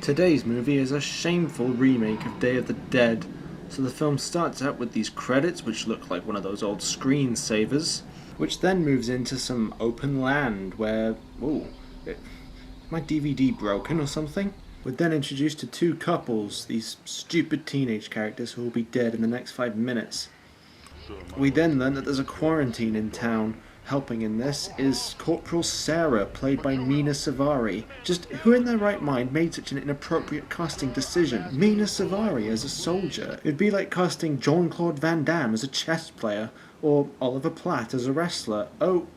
Today's movie is a shameful remake of Day of the Dead. So the film starts out with these credits, which look like one of those old screensavers, which then moves into some open land where... my DVD broken or something? We're then introduced to two couples, these stupid teenage characters who will be dead in the next 5 minutes. We then learn that there's a quarantine in town. Helping in this is Corporal Sarah, played by Mina Savari. Just who in their right mind made such an inappropriate casting decision? Mina Savari as a soldier. It'd be like casting Jean-Claude Van Damme as a chess player, or Oliver Platt as a wrestler. Oh,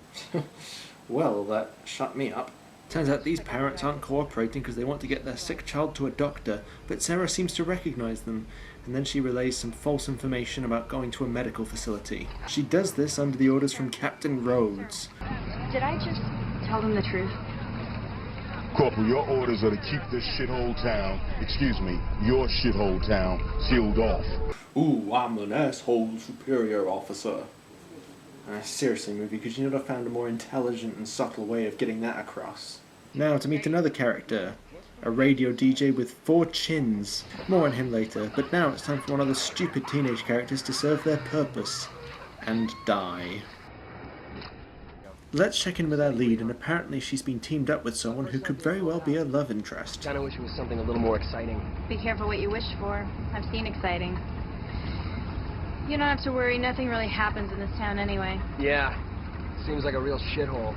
well, that shut me up. Turns out these parents aren't cooperating because they want to get their sick child to a doctor, but Sarah seems to recognise them, and then she relays some false information about going to a medical facility. She does this under the orders from Captain Rhodes. Did I just tell them the truth? Corporal, your orders are to keep this shithole town, your shithole town, sealed off. Ooh, I'm an asshole superior officer. Seriously, movie, could you not have found a more intelligent and subtle way of getting that across? Now to meet another character. A radio DJ with 4 chins. More on him later, but now it's time for one of the stupid teenage characters to serve their purpose. And die. Let's check in with our lead, and apparently she's been teamed up with someone who could very well be a love interest. Kinda wish it was something a little more exciting. Be careful what you wish for. I've seen exciting. You don't have to worry, nothing really happens in this town anyway. Yeah, seems like a real shithole.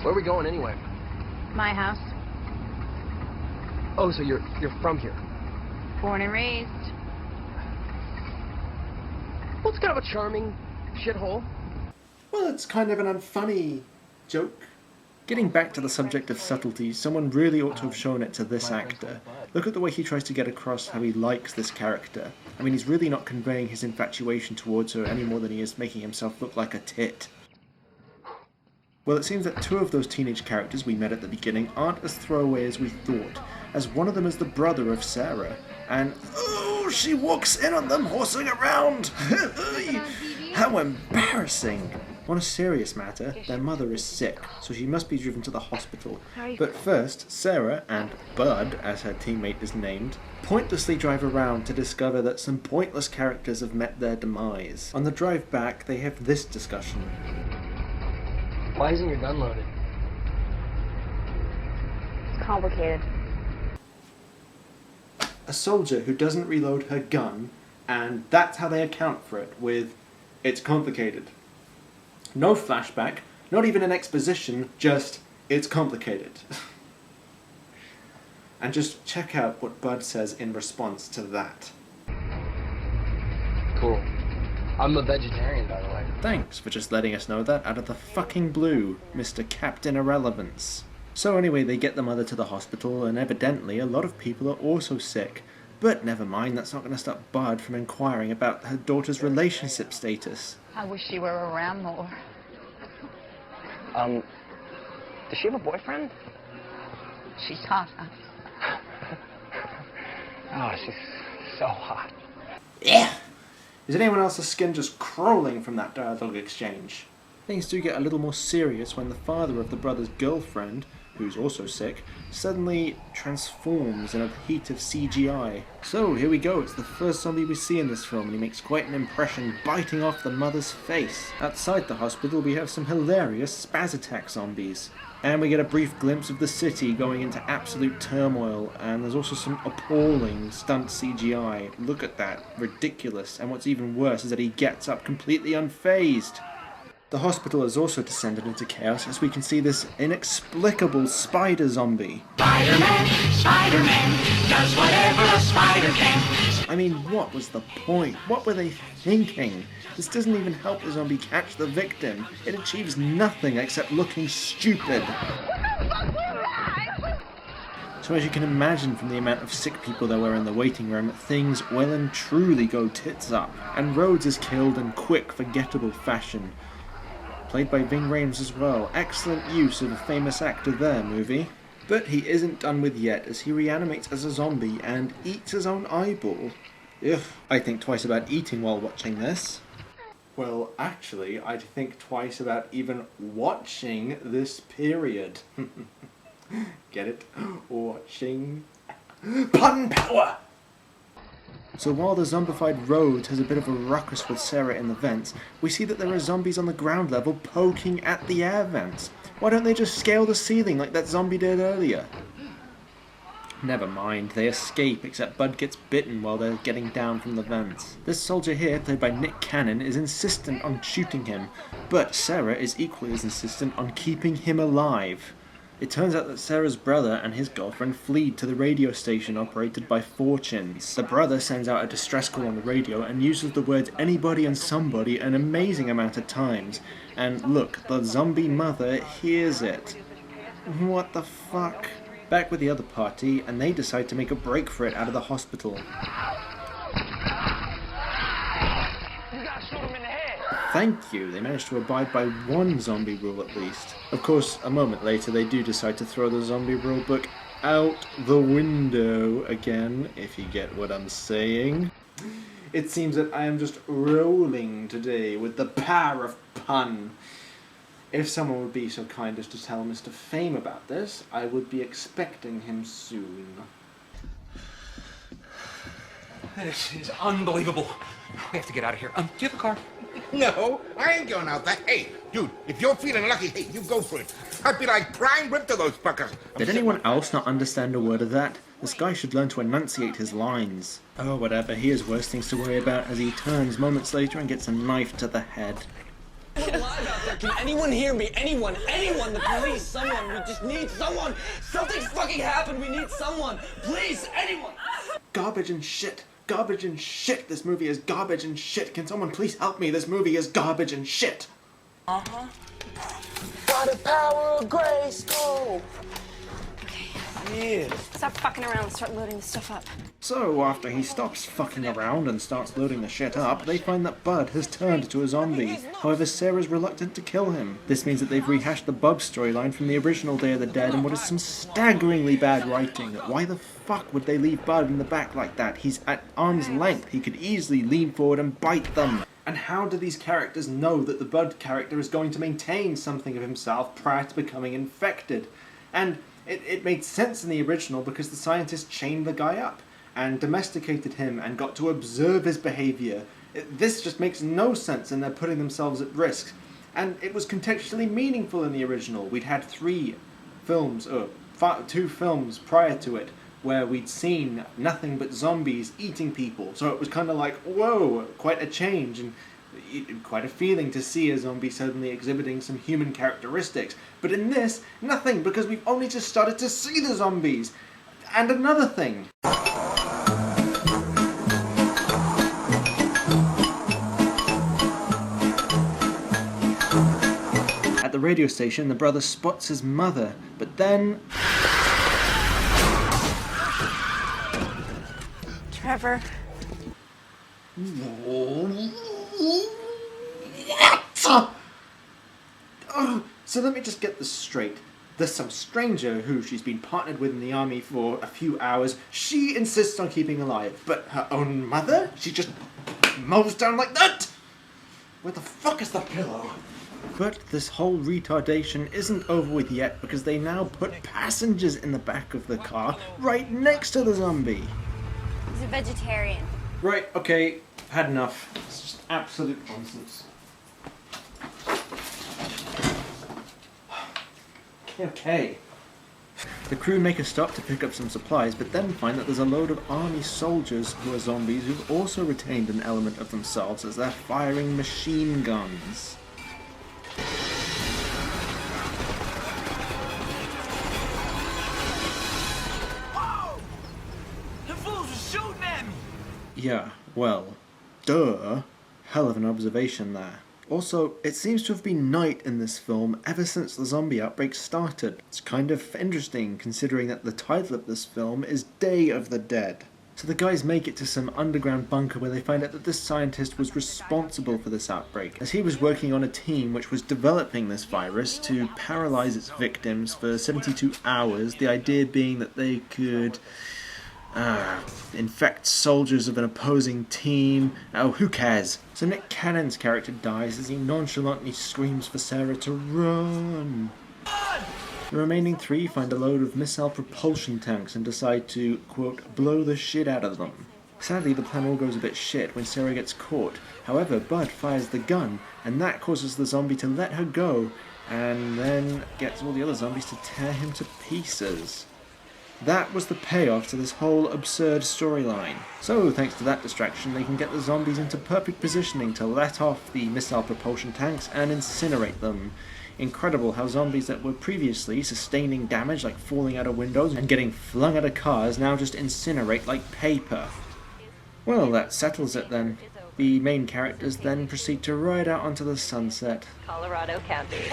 Where are we going anyway? My house. Oh, so you're from here? Born and raised. Well, it's kind of a charming shithole. Well, it's kind of an unfunny joke. Getting back to the subject of subtlety, someone really ought to have shown it to this actor. Look at the way he tries to get across how he likes this character. I mean, he's really not conveying his infatuation towards her any more than he is making himself look like a tit. Well, it seems that 2 of those teenage characters we met at the beginning aren't as throwaway as we thought, as one of them is the brother of Sarah, and oh, she walks in on them horsing around! How embarrassing! On a serious matter, their mother is sick, so she must be driven to the hospital. But first, Sarah, and Bud, as her teammate is named, pointlessly drive around to discover that some pointless characters have met their demise. On the drive back, they have this discussion. Why isn't your gun loaded? It's complicated. A soldier who doesn't reload her gun, and that's how they account for it, with, it's complicated. No flashback, not even an exposition, just, it's complicated. And just check out what Bud says in response to that. Cool. I'm a vegetarian, by the way. Thanks for just letting us know that out of the fucking blue, Mr. Captain Irrelevance. So anyway, they get the mother to the hospital, and evidently a lot of people are also sick. But never mind, that's not going to stop Bud from inquiring about her daughter's relationship status. I wish she were around more. Does she have a boyfriend? She's hot, huh? Oh, she's so hot. Yeah! Is anyone else's skin just crawling from that dialogue exchange? Things do get a little more serious when the father of the brother's girlfriend, who's also sick, suddenly transforms in a heat of CGI. So here we go, it's the first zombie we see in this film, and he makes quite an impression biting off the mother's face. Outside the hospital we have some hilarious spaz attack zombies. And we get a brief glimpse of the city going into absolute turmoil, and there's also some appalling stunt CGI. Look at that, ridiculous, and what's even worse is that he gets up completely unfazed. The hospital has also descended into chaos as we can see this inexplicable spider zombie. Spider-Man does whatever a spider can. I mean, what was the point? What were they thinking? This doesn't even help the zombie catch the victim. It achieves nothing except looking stupid. So as you can imagine from the amount of sick people there were in the waiting room, things well and truly go tits up. And Rhodes is killed in quick, forgettable fashion. Played by Ving Rhames as well. Excellent use of a famous actor there, movie. But he isn't done with yet, as he reanimates as a zombie and eats his own eyeball. Ugh, I think twice about eating while watching this. Well, actually, I'd think twice about even watching this period. Get it? Watching pun power! So while the zombified road has a bit of a ruckus with Sarah in the vents, we see that there are zombies on the ground level poking at the air vents. Why don't they just scale the ceiling like that zombie did earlier? Never mind, they escape, except Bud gets bitten while they're getting down from the vents. This soldier here, played by Nick Cannon, is insistent on shooting him, but Sarah is equally as insistent on keeping him alive. It turns out that Sarah's brother and his girlfriend fleed to the radio station operated by Fortunes. The brother sends out a distress call on the radio and uses the words anybody and somebody an amazing amount of times. And look, the zombie mother hears it. What the fuck? Back with the other party, and they decide to make a break for it out of the hospital. Thank you, they managed to abide by one zombie rule at least. Of course, a moment later they do decide to throw the zombie rule book out the window again, if you get what I'm saying. It seems that I am just rolling today with the power of pun. If someone would be so kind as to tell Mr. Fame about this, I would be expecting him soon. This is unbelievable. We have to get out of here. Do you have a car? No, I ain't going out there. Hey, dude, if you're feeling lucky, hey, you go for it. I'd be like prime rib to those fuckers. Did anyone else not understand a word of that? This guy should learn to enunciate his lines. Oh, whatever, he has worse things to worry about as he turns moments later and gets a knife to the head. We're alive out there. Can anyone hear me? Anyone, the police, someone. We just need someone. Something's fucking happened. We need someone. Please, anyone. Garbage and shit. Garbage and shit. This movie is garbage and shit. Can someone please help me? This movie is garbage and shit. Uh-huh. By the power of grace, go. Okay. Yeah. Stop fucking around and start loading the stuff up. So, after he stops fucking around and starts loading the shit up, they find that Bud has turned to a zombie. However, Sarah's reluctant to kill him. This means that they've rehashed the Bub storyline from the original Day of the Dead and what is some staggeringly bad writing. Why the fuck would they leave Bud in the back like that? He's at arm's length. He could easily lean forward and bite them. And how do these characters know that the Bud character is going to maintain something of himself prior to becoming infected? And it made sense in the original because the scientists chained the guy up and domesticated him and got to observe his behavior. This just makes no sense, and they're putting themselves at risk. And it was contextually meaningful in the original. We'd had 2 films prior to it where we'd seen nothing but zombies eating people. So it was kind of like, whoa, quite a change, and quite a feeling to see a zombie suddenly exhibiting some human characteristics. But in this, nothing, because we've only just started to see the zombies. And another thing. At the radio station, the brother spots his mother, but then... Trevor. So let me just get this straight. There's some stranger who she's been partnered with in the army for a few hours. She insists on keeping alive, but her own mother? She just mows down like that? Where the fuck is the pillow? But this whole retardation isn't over with yet because they now put passengers in the back of the car right next to the zombie. He's a vegetarian. Right, okay, had enough. It's just absolute nonsense. Okay. The crew make a stop to pick up some supplies, but then find that there's a load of army soldiers who are zombies who've also retained an element of themselves as they're firing machine guns. Whoa! The fools are shooting at me! Yeah, well, duh. Hell of an observation there. Also, it seems to have been night in this film ever since the zombie outbreak started. It's kind of interesting considering that the title of this film is Day of the Dead. So the guys make it to some underground bunker where they find out that this scientist was responsible for this outbreak, as he was working on a team which was developing this virus to paralyze its victims for 72 hours, the idea being that they could infect soldiers of an opposing team. Oh, who cares? So Nick Cannon's character dies as he nonchalantly screams for Sarah to run. The remaining 3 find a load of missile propulsion tanks and decide to, quote, blow the shit out of them. Sadly, the plan all goes a bit shit when Sarah gets caught. However, Bud fires the gun, and that causes the zombie to let her go, and then gets all the other zombies to tear him to pieces. That was the payoff to this whole absurd storyline. So, thanks to that distraction, they can get the zombies into perfect positioning to let off the missile propulsion tanks and incinerate them. Incredible how zombies that were previously sustaining damage like falling out of windows and getting flung out of cars now just incinerate like paper. Well, that settles it then. The main characters then proceed to ride out onto the sunset. Colorado County.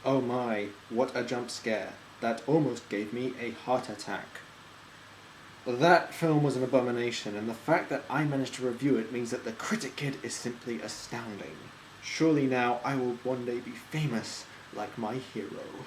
Oh my, what a jump scare. That almost gave me a heart attack. That film was an abomination, and the fact that I managed to review it means that the Critic Kid is simply astounding. Surely now I will one day be famous like my hero.